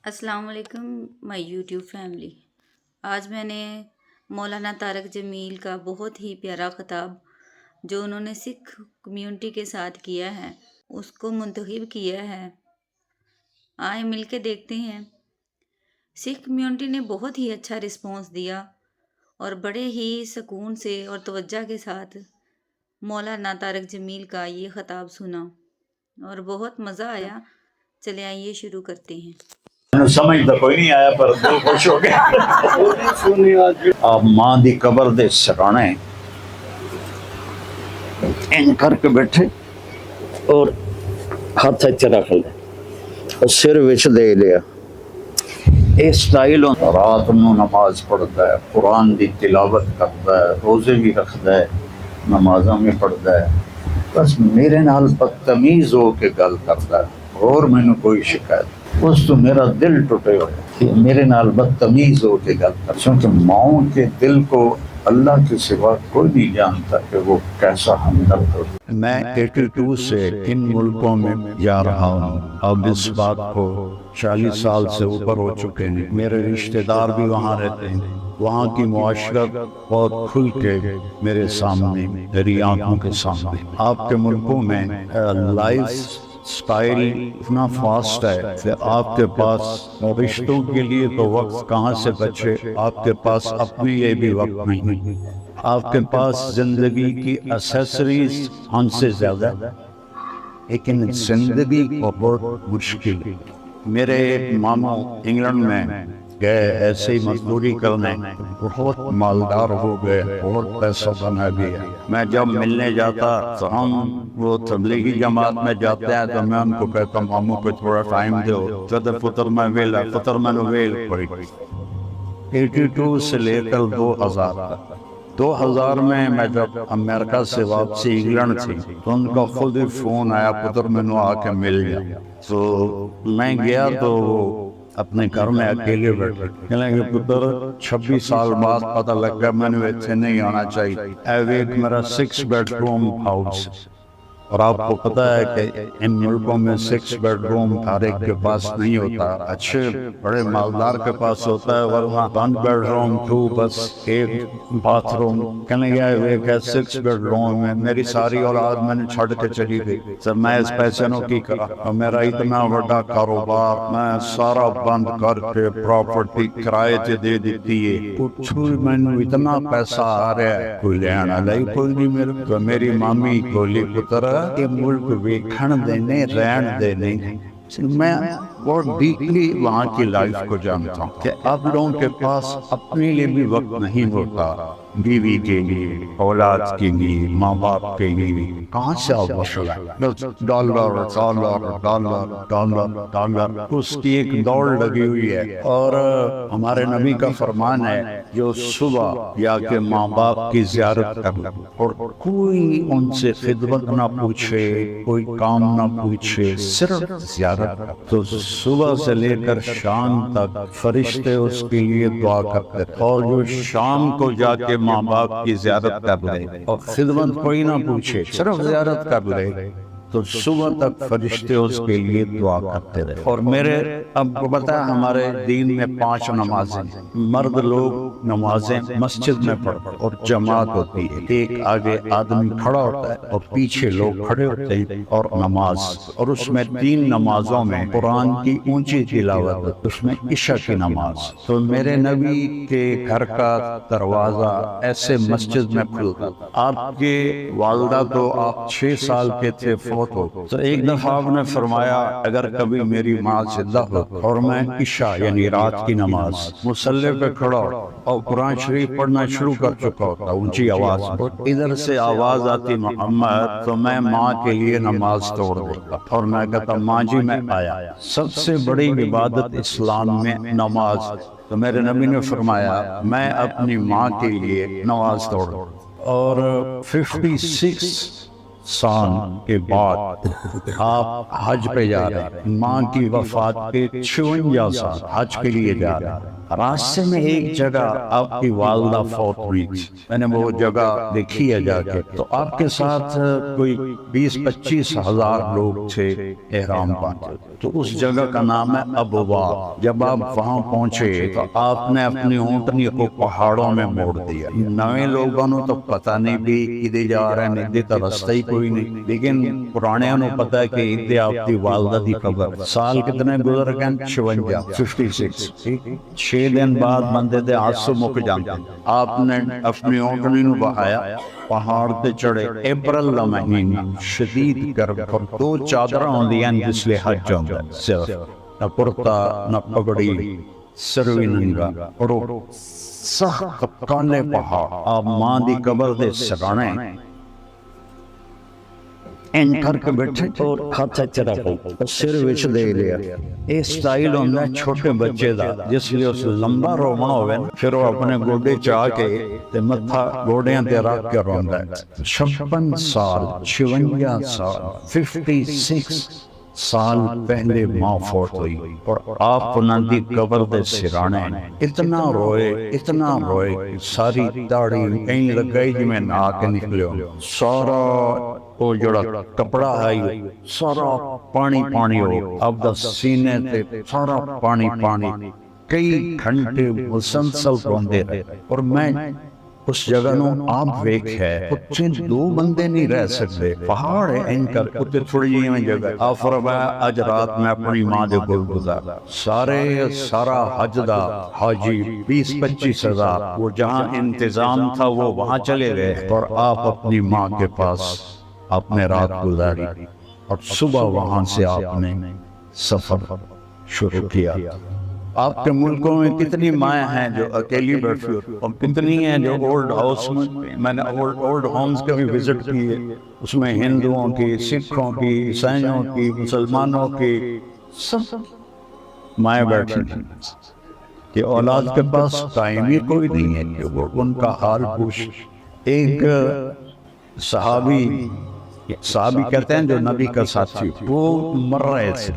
السلام علیکم مائی YouTube family. آج میں نے مولانا طارق جمیل کا بہت ہی پیارا خطاب جو انہوں نے سکھ کمیونٹی کے ساتھ کیا ہے اس کو منتخب کیا ہے۔ آئیں مل کے دیکھتے ہیں۔ سکھ کمیونٹی نے بہت ہی اچھا رسپانس دیا اور بڑے ہی سکون سے اور توجہ کے ساتھ مولانا طارق جمیل کا یہ خطاب سنا اور بہت مزہ آیا۔ چلے آئیے شروع کرتے ہیں۔ سمجھ تو کوئی نہیں آیا پر دل خوش ہو گیا۔ آپ ماں دی قبر دے سرانے این کر کے بیٹھے اور ہاتھ رکھ لے اور سر وچ دے لیا۔ یہ سٹائل رات نو نماز پڑھتا ہے، قرآن دی تلاوت کرتا ہے، روزے بھی رکھتا ہے، نمازاں بھی پڑھتا ہے، بس میرے نال بدتمیز ہو کے گل کرتا ہے اور مینوں کوئی شکایت اس تو میرا دل ٹوٹے ہوئے کہ میرے نال بدتمیز ہو کے گل کر، چونکہ ماؤں کے دل کو اللہ کے سوا کوئی نہیں جانتا کہ وہ کیسا ہمدرد ہو۔ میں 82 سے ان ملکوں میں جا رہا ہوں، اب اس بات کو 40 سال سے اوپر ہو چکے ہیں۔ میرے رشتہ دار بھی وہاں رہتے ہیں، وہاں کی معاشرت بہت کھل کے میرے سامنے، میری آنکھوں کے سامنے۔ آپ کے ملکوں میں لائف سٹائل اتنا فاسٹ ہے کہ آپ کے پاس رشتوں کے لیے تو وقت کہاں سے بچے، آپ کے پاس اپنے لیے بھی وقت نہیں، آپ کے پاس زندگی کی ایسیسریز ہم سے زیادہ، لیکن زندگی کو بہت مشکل۔ میرے ایک ماموں انگلینڈ میں گئے ایسے ہی مزدوری کرنے، بہت مالدار ہو گئے، بہت پیسہ بنا گیا۔ میں جب ملنے جاتا تو ہم وہ تبلیغی جماعت میں جاتے ہیں تو میں ان کو کہتا ہوں ماموں کو تھوڑا ٹائم دو، کہتے پتر میں ویلا، پتر میں نے ویل پڑی۔ 82 سے لے کر 2000 تک، 2000 میں میں جب امریکہ سے واپسی انگلینڈ تھی تو ان کا خود ہی فون آیا پتر میں نے آ کے مل گیا۔ تو میں گیا تو وہ اپنے گھر میں اکیلے بیٹھے، کہنے کہ پتر 26 سال بعد پتہ لگ گیا میں نے ایتھے نہیں آنا چاہیے۔ ایک میرا 6 بیڈ روم ہاؤس، اور آپ کو پتہ ہے کہ ان ملکوں میں 6 بیڈ روم ہر ایک کے پاس نہیں ہوتا، اچھے بڑے مالدار کے پاس ہوتا ہے، ورنہ 1 بیڈ روم 2 بس ایک باتھ روم۔ کہنے گیا ایک ہے 6 بیڈ روم میں، میری ساری اولاد میں نے چھڑ کے چلی گئی، سر میں اس پیسے نو کی کرا، اور میرا اتنا بڑا کاروبار میں سارا بند کر کے پراپرٹی کرائے تے دے دیتی ہے، کچھ میں نے اتنا پیسہ آ رہا ہے کوئی لینا لائی کوئی نہیں میرے۔ تو میری مامی بولی پتر کہ ملک ویکھن دینے رہن دینے۔ میں بہت ڈیپلی وہاں کی لائف کو جانتا ہوں کہ اب لوگوں کے پاس اپنے لیے بھی وقت نہیں ہوتا، بیوی کے لیے، اولاد کے لیے، ماں باپ کے لیے، کہاں سے dollar dollar dollar dollar dollar, اس کی ایک دوڑ لگی ہوئی ہے۔ اور ہمارے نبی کا فرمان ہے جو صبح یا کہ ماں باپ کی زیارت کر لے اور کوئی ان سے خدمت نہ پوچھے، کوئی کام نہ پوچھے، صرف زیارت، تو صبح سے لے کر شام تک فرشتے اس کے لیے دعا کرتے ہیں۔ اور جو شام کو جا کے ماں باپ کی زیارت کر لے اور خدمت کوئی نہ پوچھے، صرف زیارت کر لے، تو صبح تک فرشتے اس کے لیے دعا کرتے رہے۔ اور میرے اب کو پتہ ہے ہمارے دین میں 5 نمازیں، مرد لوگ نمازیں مسجد میں پڑھتے اور جماعت ہوتی ہے، ایک آگے آدمی کھڑا ہوتا ہے اور پیچھے لوگ کھڑے ہوتے ہیں اور نماز، اور اس میں 3 نمازوں میں قرآن کی اونچی تلاوت، اس میں عشاء کی نماز۔ تو میرے نبی کے گھر کا دروازہ ایسے مسجد میں کھلتا، آپ کے والدہ تو آپ 6 سال کے تھے تو ایک دفعہ آپ نے فرمایا اگر کبھی میری ماں زندہ ہو اور میں عشاء یعنی رات کی نماز مصلی پہ کھڑا اور قرآن شریف پڑھنا شروع کر چکا ہوتا اونچی آواز، اور ادھر سے آواز آتی محمد، تو میں ماں کے لیے نماز توڑ دیتا اور میں کہتا ماں جی میں آیا۔ سب سے بڑی عبادت اسلام میں نماز، تو میرے نبی نے فرمایا میں اپنی ماں کے لیے نماز توڑ، اور 56 سال کے بعد آپ حج پہ جا رہے ہیں، ماں کی وفات کے 56 سال حج کے لیے جا رہے ہیں۔ راستے میں ایک جگہ آپ کی والدہ فوت ہوئی تھی، میں نے وہ جگہ دیکھی ہے جا کے، تو آپ کے ساتھ کوئی 20-25 ہزار لوگ تھے احرام باندھے، تو اس جگہ کا نام ہے ابوا۔ جب آپ وہاں پہنچے تو آپ نے اپنی اونٹنی کو پہاڑوں میں موڑ دیا۔ نئے لوگوں نے تو پتہ نہیں بھی ادھر جا رہے ہیں، ادھر تو رستہ ہی کوئی نہیں، لیکن پرانے نے پتا ہے کہ ادھر آپ کی والدہ دی قبر۔ سال کتنے گزر گئے؟ 56۔ 6 دن بعد بندے دے آنسو مک جاندے، آپ نے اپنی اونٹنی نو بہایا، پہاڑ تے چڑھے۔ اپریل دا مہینہ، شدید گرم، اور 2 چادراں ہوندیاں جس لئے حج ہوندا ہے، صرف نہ کرتا نہ پگڑی، سروی ننگا، اور سخت کالے پہاڑ۔ آپ ماں دی قبر دے سرانے این کر کے بیٹھے اور ہاتھ چرا کر سر وچ دے لیا۔ یہ سٹائل ہوندا ہے چھوٹے بچے دا، جس لیے اس لمبا رونا ہوئے پھر وہ اپنے گوڈے چاہ کے تے متھا گوڈیاں تے رکھ کے روندا ہے۔ 56 سال 56 سال پہلے ماں فوت ہوئی، اور آپ انہاں دی قبر دے سرانے اتنا روئے کہ ساری داڑھی کہیں لگائی جی میں نہا کے نکلے ہوں۔ سارا وہ جڑا کپڑا ہے سارا پانی ہو، اب دا سینے تے سارا پانی۔ کئی گھنٹے مسلسل روندے رہے، اور میں اس جگہ نو آپ ویکھ ہے اتنے 2 بندے نہیں رہ سکتے، پہاڑ ہے ان کر اتنے تھوڑی جی میں جگہ۔ آپ فرمایا اج رات میں اپنی ماں دے گل گزارا۔ سارا حج دا حاجی 20-25 ہزار، وہ جہاں انتظام تھا وہ وہاں چلے گئے، اور آپ اپنی ماں کے پاس آپ نے رات گزاری، اور صبح وہاں سے آپ نے سفر شروع کیا۔ آپ کے ملکوں میں کتنی مائیں ہیں جو اکیلی بیٹھی ہوتی، اور کتنی ہیں جو اولڈ ہاؤس میں نے اولڈ ہومز کا بھی وزٹ کیے، اس میں ہندوؤں کی، سکھوں کی، عیسائیوں کی، مسلمانوں کی، سب مائیں بیٹھی ہیں کہ اولاد کے پاس ٹائم ہی کوئی نہیں ہے کہ وہ ان کا حال پوچھ۔ ایک صحابی کہتے ہیں جو نبی کا ساتھی، وہ مر رہے تھے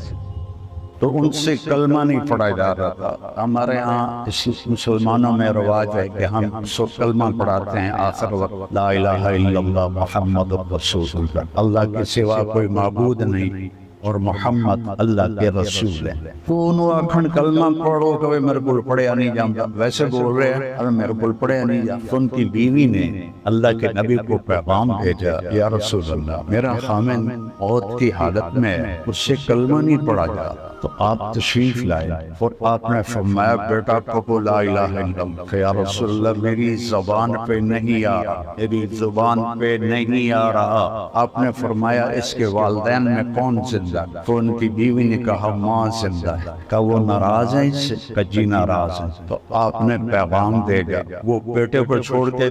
تو ان سے کلمہ نہیں پڑھا جا رہا تھا۔ ہمارے ہاں مسلمانوں میں رواج ہے کہ ہم سب کلمہ پڑھاتے ہیں آخر وقت، لا الہ الا اللہ محمد رسول اللہ، اللہ کے سوا کوئی معبود نہیں اور محمد اللہ کے رسول ہے۔ تو انہوں اکھن کلمہ پڑھو کہ میرے کو پڑھیا نہیں جانتا، ویسے بول رہے ہیں ارے میرے کو پڑھیا نہیں جانتا۔ تو ان کی بیوی نے اللہ کے نبی کو پیغام بھیجا، یا رسول اللہ میرا خامن موت کی حالت میں اس سے کلمہ نہیں پڑھا جا، تو آپ تشریف لائے، اور آپ نے فرمایا بیٹا کہو لا الہ الا اللہ۔ یا رسول اللہ میری زبان پہ نہیں آ رہا، میری زبان پہ نہیں آ رہا۔ آپ نے فرمایا اس کے والدین میں کون زندہ؟ تو ان کی بیوی نے کہا ماں زندہ ہے۔ کہا وہ ناراض ہیں اس سے؟ کہا جی ناراض ہیں۔ تو آپ نے پیغام دے دیا، وہ بیٹے کو چھوڑ کے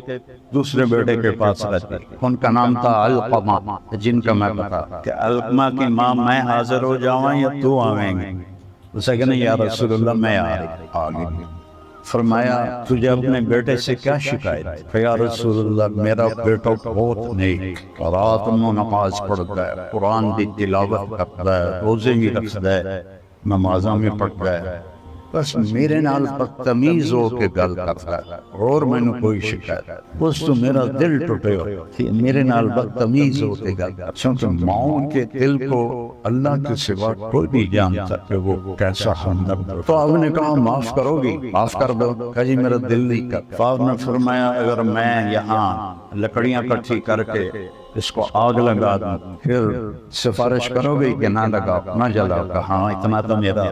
دوسرے بیٹے کے پاس رہتے، ان کا نام تھا علقمہ، جن کا میں بتا کہ علقمہ کی ماں میں حاضر ہو جاؤں یا تو آویں گے؟ اسے کہا نہیں یا رسول اللہ میں آگے۔ فرمایا تجھے اپنے بیٹے سے کیا شکایت؟ یا رسول اللہ میرا بیٹا بہت نیک، رات میں نماز پڑھتا ہے، قرآن کی تلاوت کرتا ہے، روزے بھی رکھتا ہے، نمازاں میں پڑھتا ہے، بس میرے نال بدتمیز ہو کے گل کرتا ہے، اور میں نے کوئی شکایت بس تو میرا دل ٹوٹے ہو کہ میرے نال بدتمیز ہو کے گل کرتا، چونکہ ماؤں کے دل کو اللہ کے سوا کوئی نہیں جانتا کہ وہ کیسا ہمدرد ہو۔ تو آپ نے کہا معاف کرو گی؟ معاف کر دو۔ کہا جی میرا دل نہیں کر۔ آپ نے فرمایا اگر میں یہاں لکڑیاں کٹھی کر کے اس کو آگ لگا دوں پھر سفارش کرو گی کہ نہ لگا نہ جلا؟ کہا ہاں اتنا تو میرا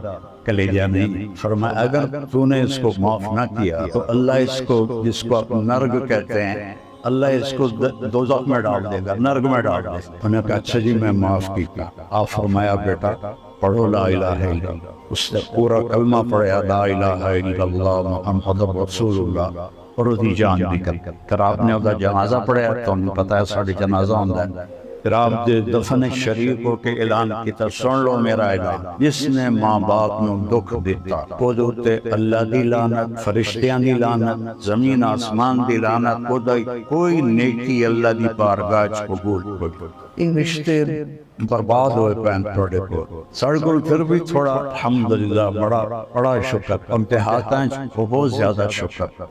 کلیجہ نہیں۔ فرمایا اگر تو نے اس کو معاف نہ کیا تو اللہ اس کو، جس کو آپ نرگ کہتے ہیں، اللہ اس کو دوزخ میں ڈال دے گا، نرگ میں ڈال دے گا۔ انہوں نے کہا اچھا جی میں معاف کیا۔ آپ فرمایا بیٹا پڑھو لا الہ الا اللہ۔ اس نے پورا کلمہ پڑھا لا الہ الا اللہ محمد رسول اللہ، اور اس کی جان نکل کر آپ نے اس کا جنازہ پڑھا تو انہیں پتا ہے ساڑھے جنازہ ہوتا ہے، پھر آپ دے دفن شریف ہو کے اعلان کیتا سن لو میرا اعلان جس نے ماں باپ نو دکھ دیتا وہ اللہ دی لعنت فرشتیاں دی لعنت زمین آسمان دی لعنت کوئی نیکی اللہ دی بارگاہ چ قبول کوئی یہ رشتے برباد ہوئے پین تھوڑے کو ساڑھے کو پھر بھی تھوڑا الحمدللہ بڑا شکر امتحاتاں بہت زیادہ شکر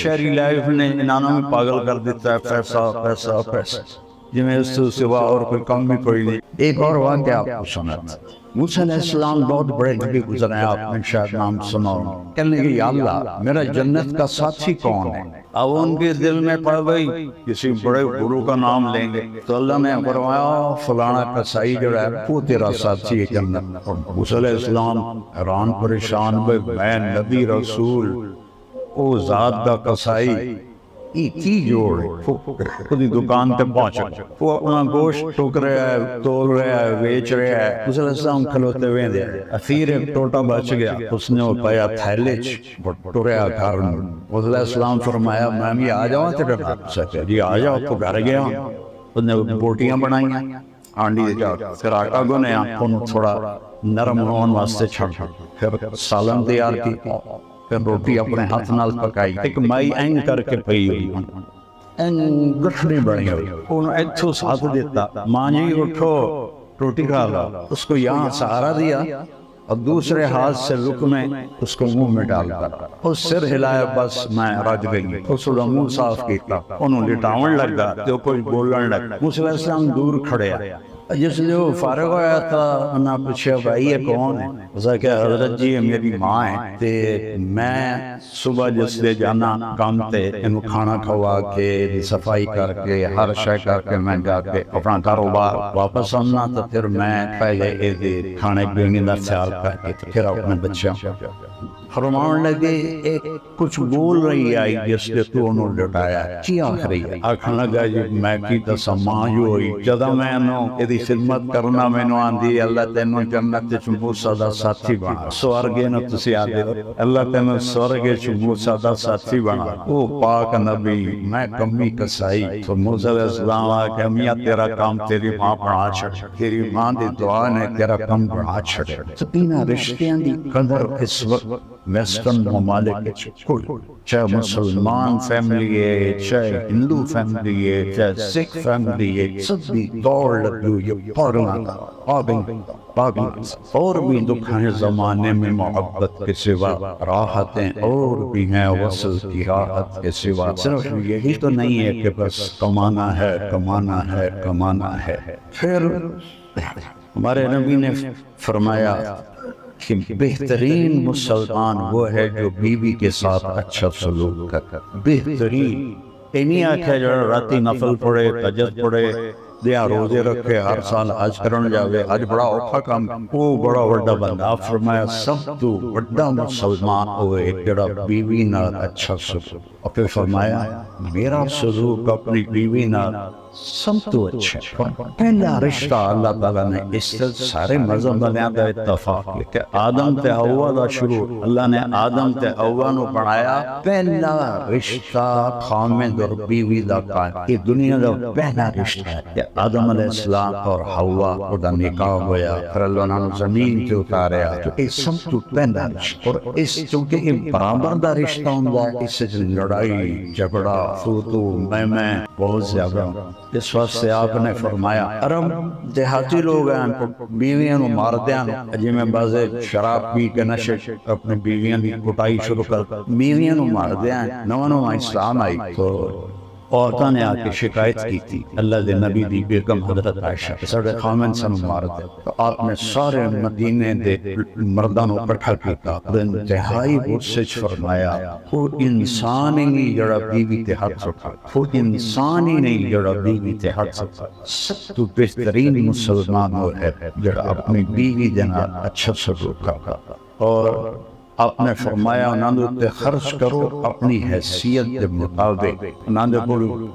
شہری لائف نے انہوں میں پاگل کر دیتا ہے پیسہ پیسہ پیسہ جنہیں اس سے سوا اور کوئی کم بھی کوئی نہیں. ایک اور واقعہ آپ کو سناتا موسیٰ علیہ السلام بہت بڑے نبی گزرے ہیں، آپ نے شاید نام سنا ہو. کہنے لگے یا اللہ میرا جنت کا ساتھی کون ہے؟ اب ان کے دل میں پڑ گئی کسی بڑے گرو کا نام لیں گے تو اللہ نے فرمایا فلانا کسائی جو ہے وہ تیرا ساتھی ہے جنت. موسیٰ علیہ السلام حیران پریشان ہوئے میں نبی رسول او ذات دا کسائی کی جوڑ خودی دکان تے پہنچ وہ اپنا گوشت ٹوک رہا ہے تول رہا ہے بیچ رہا ہے. موسیٰ علیہ السلام کھلوتے ہوئے دے اخیر ایک ٹوٹا بچ گیا اس نے وہ پایا تھیلے ٹوریا گھر. موسیٰ علیہ السلام فرمایا میں بھی آ جاؤں تیرے گھر؟ جی آ جاؤ. تو گھر گیا اس نے بوٹیاں بنائیاں آنڈی جا پھر آٹا گنیا انہوں تھوڑا نرم ہون واسطے چھڑ پھر سالن تیار کی پھر روٹی اپنے ہاتھ نال پکائی. ایک مائی اینگ کر کے پئی ہوئی اینگ گٹھنی بنی ہوئی انہوں ایتھو ساتھ دیتا ماں جی اٹھو روٹی کھا لا. اس کو یہاں سہارا دیا اور دوسرے ہاتھ سے لقمے اس کو منہ میں ڈالتا اور سر ہلایا بس میں رج گئی. اس کو منہ صاف کیتا انہوں لٹاون لگا تو کوئی بولن لگا. موسیٰ علیہ السلام دور کھڑے ہیں جس نے وہ فارغ ہویا تھا انہاں پوچھا بھائی یہ کون ہے؟ اسا کہ حضرت جی میری ماں ہے تے میں صبح جس دے جانا کام تے انہوں کھانا کھوا کے صفائی کر کے ہر شے کر کے میں جا کے اپنا کاروبار واپس آنا تو پھر میں پہلے کھانے پینے کا خیال کر کے پھر اپنے بچوں فرمان لگے ایک کچھ بول رہی آئی جس نے تو انہوں لٹایا کی آخ رہی ہے. آکھن لگا جی میں کی دسا ماں جو ہوئی جدہ میں انہوں ایدی خدمت کرنا میں نو آندھی اللہ تینوں جنت موسیٰ دا ساتھی بنا سوارگے نو تسی آدھے اللہ تینوں سوارگے موسیٰ دا ساتھی بنا. او پاک نبی میں کمی کسائی تو موسیٰ علیہ السلام آکے میاں تیرا کام تیری ماں بڑھا چھڑ تیری ماں دی دعا نے تیرا کام بڑھا چھڑ. سپینہ رشتیاں دی قدر اس وقت ویسٹرن ممالک چاہے مسلمان فیملی ہے چاہے ہندو فیملی ہے چاہے سکھ فیملی ہے سب بھی دوڑ لگی یہ پاگل اور بھی دکھائیں زمانے میں محبت کے سوا راحتیں اور بھی ہیں وصل کی راحت کے سوا. صرف یہی تو نہیں ہے کہ بس کمانا ہے کمانا ہے کمانا ہے. پھر ہمارے نبی نے فرمایا کہ بہترین مسلمان وہ ہے جو بیوی کے ساتھ اچھا سلوک کرتا. بہترین نہیں آکھا جو راتی نفل پڑھے تہجد پڑھے دیا روزے رکھے ہر سال حج کرن جاوے حج بڑا اوکھا کام وہ بڑا وڈا بندہ. فرمایا سب تو وڈا مسلمان ہوئے جڑا بیوی نال اچھا سلوک. اور پھر فرمایا میرا سلوک اپنی بیوی نال سب تو اچھا. پہلا رشتہ اللہ تعالیٰ نے اس سے سارے مذہب بنیا دا اتفاق ہے کہ آدم تے حوا دا شروع اللہ نے آدم تے حوا نو بنایا. پہلا رشتہ خامد اور بیوی دا قائم یہ دنیا دا پہلا رشتہ ہے کہ آدم علیہ السلام اور حوا دا نکاح ہویا پھر اللہ نے زمین تے اتاریا. تو یہ سب تو پہلا رشتہ اور اس چونکہ یہ برابر دا رشتہ ہوندا ہے اس سے لڑائی جھگڑا تو میں بہت زیادہ. اس واسطے آپ نے فرمایا عرب دیہاتی لوگ ہیں بیویاں نو ماردے ہیں جی میں بازے شراب پی کے نشے اپنی بیویاں دی کٹائی شروع کر بیویاں نو ماردے ہیں. نو اسلام آئی تو عورتوں نے آ کے شکایت کی تھی اللہ دے نبی دی بیگم حضرت عائشہ ساڑھے خامن سن مار دے. تو آپ نے سارے مدینے دے مردوں کو اکٹھا کیتا انتہائی غصے چ فرمایا وہ انسان ہی نہیں جڑا بیوی تے ہاتھ اٹھا وہ انسان ہی نہیں جڑا بیوی تے ہاتھ اٹھا. سب تو بہترین مسلمان وہ ہے جڑا اپنی بیوی دے نال اچھا سلوک کرتا. اور آپ نے فرمایا انہوں نے خرچ کرو اپنی حیثیت کے مطابق انہوں نے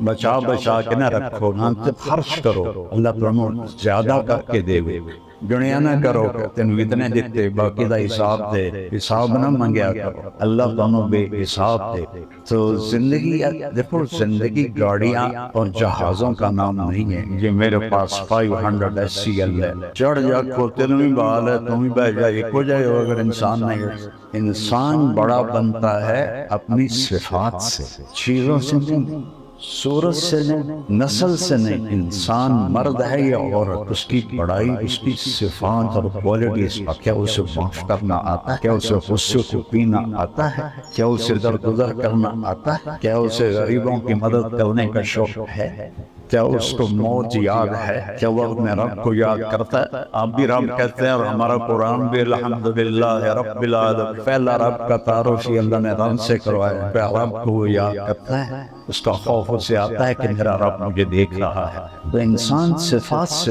بچا کے نہ رکھو انہوں نے خرچ کرو اللہ تمہیں زیادہ کر کے دے گے. دنیا نہ کرو کہ تینوں اتنے دیتے باقی دا حساب دے، حساب نہ منگیا کرو، اللہ تمہیں بے حساب دے۔ تو زندگی دیکھو، زندگی گاڑیاں اور جہازوں کا نام نہیں ہے۔ یہ میرے پاس 500 SCL ہے، چڑھ جا کو تینوں بھی بحال ہے، تم بھی بہ جائے، ایک ہو جائے ہو اگر انسان نہیں ہے۔ انسان بڑا بنتا ہے اپنی صفات سے، چیزوں سے نہیں، صورت سے نہیں، نسل سے نہیں۔ انسان مرد ہے یا عورت، اس کی بڑائی اس کی صفات اور کوالٹیز پر، کیا اسے معاف کرنا آتا ہے، کیا اسے غصے کو پینا آتا ہے، کیا اسے درگزر کرنا آتا ہے، کیا اسے غریبوں کی مدد کرنے کا شوق ہے، کیا اس کو موت یاد ہے، کیا وہ اپنے رب کو یاد کرتا ہے۔ آپ بھی رب کہتے ہیں اور ہمارا قرآن بھی الحمدللہ رب العالمین، پہلا رب کا تعارف ہی اللہ نے رب سے کروایا، پہلا رب کو وہ یاد کرتا ہے، اس کا خوف اسے آتا ہے کہ میرا رب مجھے دیکھ رہا ہے۔ تو انسان صفات سے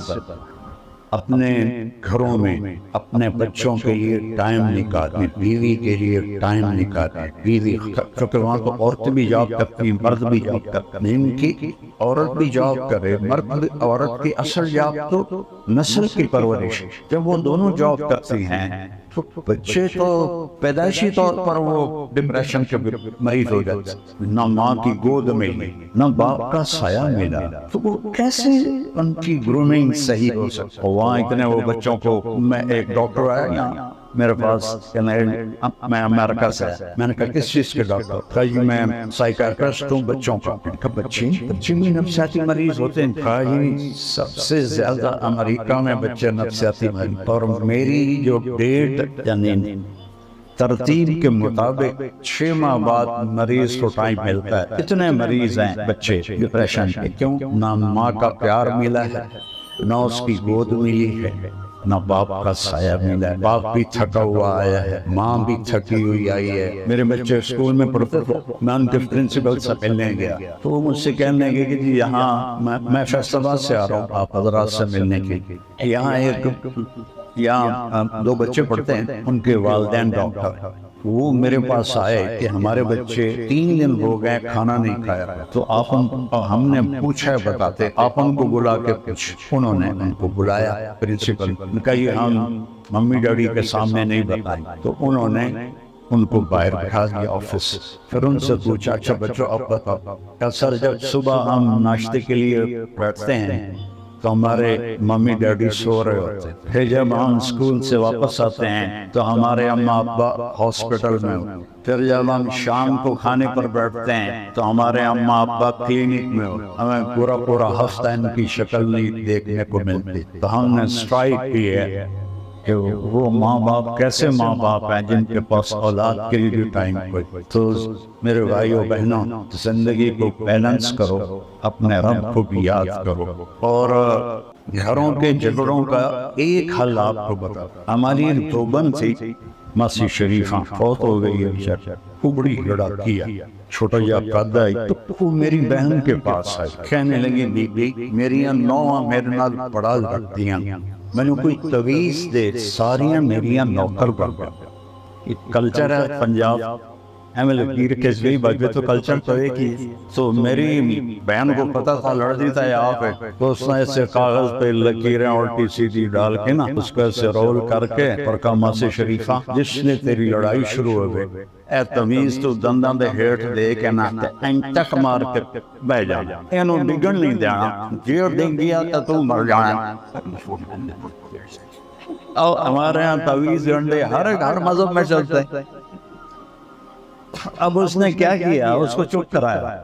اپنے گھروں میں اپنے بچوں کے لیے ٹائم نکالیں، بیوی کے لیے ٹائم نکالیں، بیوی، کیونکہ وہاں تو عورتیں بھی جاب کرتی ہیں، مرد بھی جاب کرتے ہیں، ان کی عورت بھی جاب کرے، مرد عورت کی اصل جاب تو نسل کی پرورش۔ جب وہ دونوں جاب کرتی ہیں تو بچے تو پیدائشی طور پر وہ ڈپریشن کے مریض ہو جاتے ہیں، نہ ماں کی گود ملی، نہ باپ کا سایہ ملا، تو وہ کیسے ان کی گرومنگ صحیح ہو سکتا ہے؟ وہاں اتنے وہ بچوں کو، میں ایک ڈاکٹر آیا یہاں میرے پاس، میں امریکہ سے، میں نے کہا کس چیز کے ڈاکٹر؟ کہا جی میں سائیکیٹرسٹ ہوں بچوں کا۔ کہا بچے بھی نفسیاتی مریض ہوتے ہیں؟ کہا جی سب سے زیادہ امریکہ میں بچے نفسیاتی مریض، اور میری جو ڈیٹ یعنی ترتیب کے مطابق 6 ماہ بعد مریض کو ٹائم ملتا ہے۔ اتنے مریض ہیں بچے ڈپریشن کے، کیوں؟ نہ ماں کا پیار ملا ہے، نہ اس کی گود ملی ہے، نہ باپ کا سایہ ملا ہے۔ باپ بھی تھکا ہوا آیا ہے، ماں بھی تھکی ہوئی آئی ہے۔ میرے بچے اسکول میں پڑھتے تھے، میں ان کے پرنسپل سے ملنے گیا تو وہ مجھ سے کہنے لگے کہ جی یہاں میں فیصل آباد سے آ رہا ہوں آپ حضرات سے ملنے کے لیے، یہاں 2 بچے پڑھتے ہیں، ان کے والدین ڈاکٹر، وہ میرے پاس آئے کہ ہمارے بچے 3 دن ہو گئے کھانا نہیں کھایا، تو آپ ہم نے پوچھا ہے بتاتے، آپ ان کو بلا کے پوچھ۔ انہوں نے ان کو بلایا، پرنسپل نے کہا یہ ہم ممی ڈیڈی کے سامنے نہیں بتائیں، تو انہوں نے ان کو باہر بٹھا دیا آفس، پھر ان سے پوچھا اچھا بچوں اب بتاؤ۔ کہا سر جب صبح ہم ناشتے کے لیے بیٹھتے ہیں تو ہمارے ممی ڈیڈی سو رہے ہوتے ہیں، پھر جب ہم اسکول سے واپس آتے ہیں تو ہمارے اماں ابا ہاسپٹل میں ہوتے ہیں، پھر جب ہم شام کو کھانے پر بیٹھتے ہیں تو ہمارے اماں ابا کلینک میں ہوتے ہیں، ہمیں پورا ہفتہ ان کی شکل نہیں دیکھنے کو ملتی۔ تو ہم نے اسٹرائک کی ہے کہ وہ ماں باپ کیسے ماں باپ ہیں جن کے پاس اولاد کے لیے ٹائم کوئی۔ تو میرے بھائیوں بہنوں، زندگی کو بیلنس کرو، اپنے رب کو بھی یاد کرو، اور گھروں کے جھگڑوں کا ایک حل آپ کو بتا۔ ہماری ایک دوبن تھی ماسی شریفہ، فوت ہو گئی ہے، وہ بڑی لڑاکی ہے، چھوٹا یا قد آئی تو وہ میری بہن کے پاس آئی، کہنے لگی بی بی میری نوواں میرے نال بڑا لڑتی ہیں، میں نے کوئی تویز دے ساریاں میریاں نوکر بن گیا۔ یہ کلچر ہے پنجاب، ایم ایل پیر کے گئی بجے تو کلچر تو ایک ہی۔ تو میری بہن کو پتا تھا لڑ دیتا ہے آپ ہے، تو اس نے ایسے کاغذ پہ لکیریں الٹی سیدھی ڈال کے نا اس کو ایسے رول کر کے اور کہا ماسی شریفہ جس نے تیری لڑائی شروع ہو گئی، اے تمیز تو دنداں دے ہیٹ دے کے نا انٹک مار کے بہ جا، اینوں ڈگن نہیں دینا، جیڑ دیں گیا تو مر جانا۔ اور ہمارے ہاں تویز ڈنڈے ہر مذہب میں چلتے ہیں۔ اب اس نے کیا کیا، اس کو چپ کرایا۔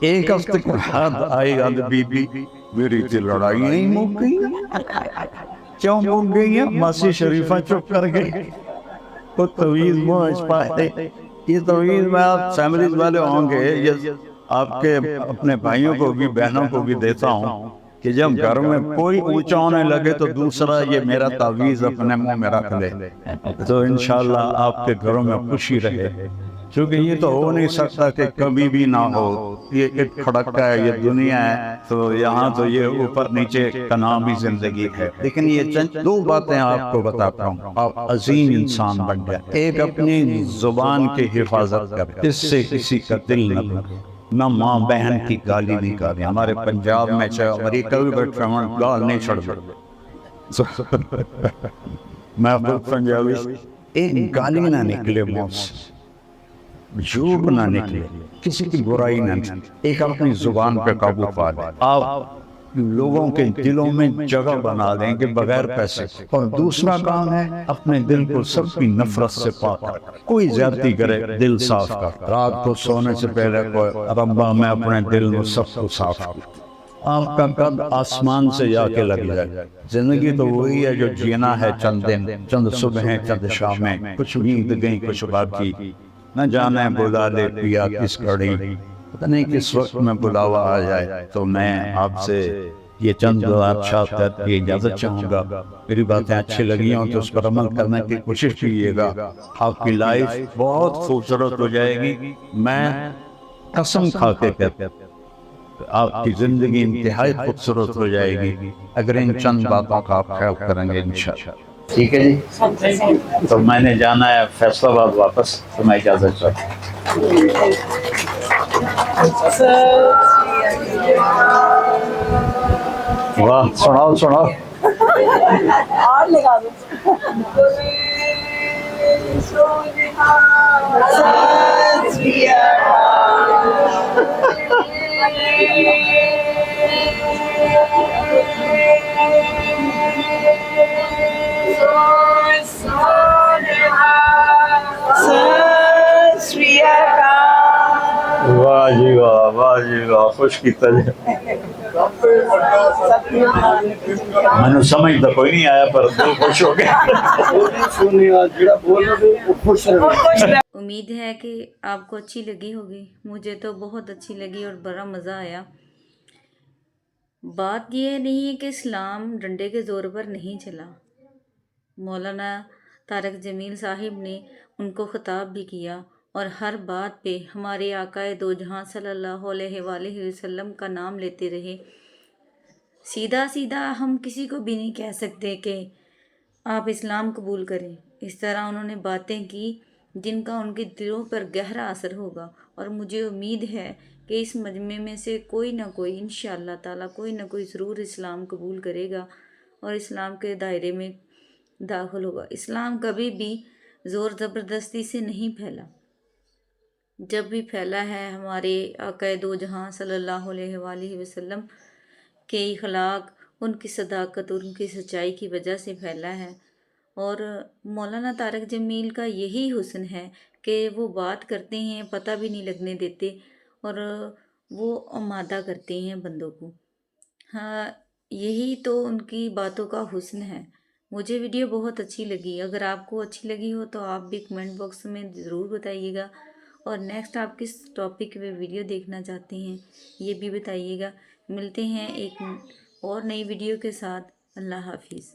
ایک ہفتے کے بعد آئی گا بی بی میری تھی لڑائی نہیں مک گئی، کیوں مک گئی ہے؟ ماسی شریفہ چپ کر گئی، وہ تویز موج پائے۔ یہ تویز میں آپ فیملیز والے ہوں گے، یہ آپ کے اپنے بھائیوں کو بھی بہنوں کو بھی دیتا ہوں کہ جب گھر میں کوئی اونچا ہونے لگے تو دوسرا یہ میرا تعویذ اپنے منہ میں رکھ لے، تو انشاءاللہ آپ کے گھروں میں خوشی رہے۔ کیونکہ یہ تو ہو نہیں سکتا کہ کبھی بھی نہ ہو، یہ ایک کھڑکا ہے، یہ دنیا ہے، تو یہاں تو یہ اوپر نیچے کا نام بھی زندگی ہے۔ لیکن یہ چند 2 باتیں آپ کو بتاتا ہوں، آپ عظیم انسان بن جائیں۔ ایک اپنی زبان کی حفاظت کریں، اس سے کسی کا دل نہ لگے، نہ ماں بہن کی گالی نہیں کریں۔ ہمارے پنجاب میں چاہے امریکہ بھی بیٹھے ہوں گال نہیں چھڑ دے، میں خود پنجابی، ایک گالی نہ نکلے منہ سے، جھوٹ نہ نکلے، کسی کی برائی نہ نکلے، ایک اپنی زبان پہ قابو پا لیں، آپ لوگوں کے دلوں میں جگہ بنا دیں کہ بغیر پیسے، اور دوسرا کام ہے اپنے دل کو سب کی نفرت سے پاک کر، کوئی زیادتی کرے دل صاف کر، رات کو سونے سے پہلے کوئی ربا میں اپنے دل میں سب کو صاف کر، آپ کا قد آسمان سے جا کے لگ جائے۔ زندگی تو وہی ہے جو جینا ہے چند دن، چند صبحیں چند شامیں، کچھ نیند گئیں کچھ باقی، نہ جانے بلا لے پیا کس گھڑی، پتہ نہیں کس وقت میں بلاوا آ جائے۔ تو میں آپ سے یہ چند بات کر کے اجازت چاہوں گا، میری باتیں اچھی لگی ہوں تو اس پر عمل کرنے کی کوشش کیجیے گا، آپ کی لائف بہت خوبصورت ہو جائے گی۔ میں قسم کھا کے کہتا ہوں آپ کی زندگی انتہائی خوبصورت ہو جائے گی اگر ان چند باتوں کا آپ خیال کریں گے انشاءاللہ۔ ٹھیک ہے جی، تو میں نے جانا ہے فیصل آباد واپس، تو میں اجازت چاہتا ہوں۔ واہ، سناؤ سناؤ۔ اور لگا دو۔ واہ جی واہ، واہ جی واہ، خوش کیتا جی۔ میں سمجھ تو کوئی نہیں آیا پر دل خوش ہو گیا۔ امید ہے کہ آپ کو اچھی لگی ہوگی، مجھے تو بہت اچھی لگی اور بڑا مزہ آیا۔ بات یہ نہیں ہے کہ اسلام ڈنڈے کے زور پر نہیں چلا، مولانا طارق جمیل صاحب نے ان کو خطاب بھی کیا اور ہر بات پہ ہمارے آقا دو جہاں صلی اللہ علیہ وآلہ وسلم کا نام لیتے رہے۔ سیدھا سیدھا ہم کسی کو بھی نہیں کہہ سکتے کہ آپ اسلام قبول کریں، اس طرح انہوں نے باتیں کی جن کا ان کے دلوں پر گہرا اثر ہوگا، اور مجھے امید ہے کہ اس مجمع میں سے کوئی نہ کوئی انشاءاللہ تعالیٰ کوئی نہ کوئی ضرور اسلام قبول کرے گا اور اسلام کے دائرے میں داخل ہوگا۔ اسلام کبھی بھی زور زبردستی سے نہیں پھیلا، جب بھی پھیلا ہے ہمارے آقا دو جہاں صلی اللہ علیہ وآلہ وسلم کے اخلاق، ان کی صداقت اور ان کی سچائی کی وجہ سے پھیلا ہے۔ اور مولانا طارق جمیل کا یہی حسن ہے کہ وہ بات کرتے ہیں پتہ بھی نہیں لگنے دیتے اور وہ آمادہ کرتے ہیں بندوں کو۔ ہاں، یہی تو ان کی باتوں کا حسن ہے۔ مجھے ویڈیو بہت اچھی لگی، اگر آپ کو اچھی لگی ہو تو آپ بھی کمنٹ باکس میں ضرور بتائیے گا، اور نیکسٹ آپ کس ٹاپک پہ ویڈیو دیکھنا چاہتے ہیں یہ بھی بتائیے گا۔ ملتے ہیں ایک اور نئی ویڈیو کے ساتھ۔ اللہ حافظ۔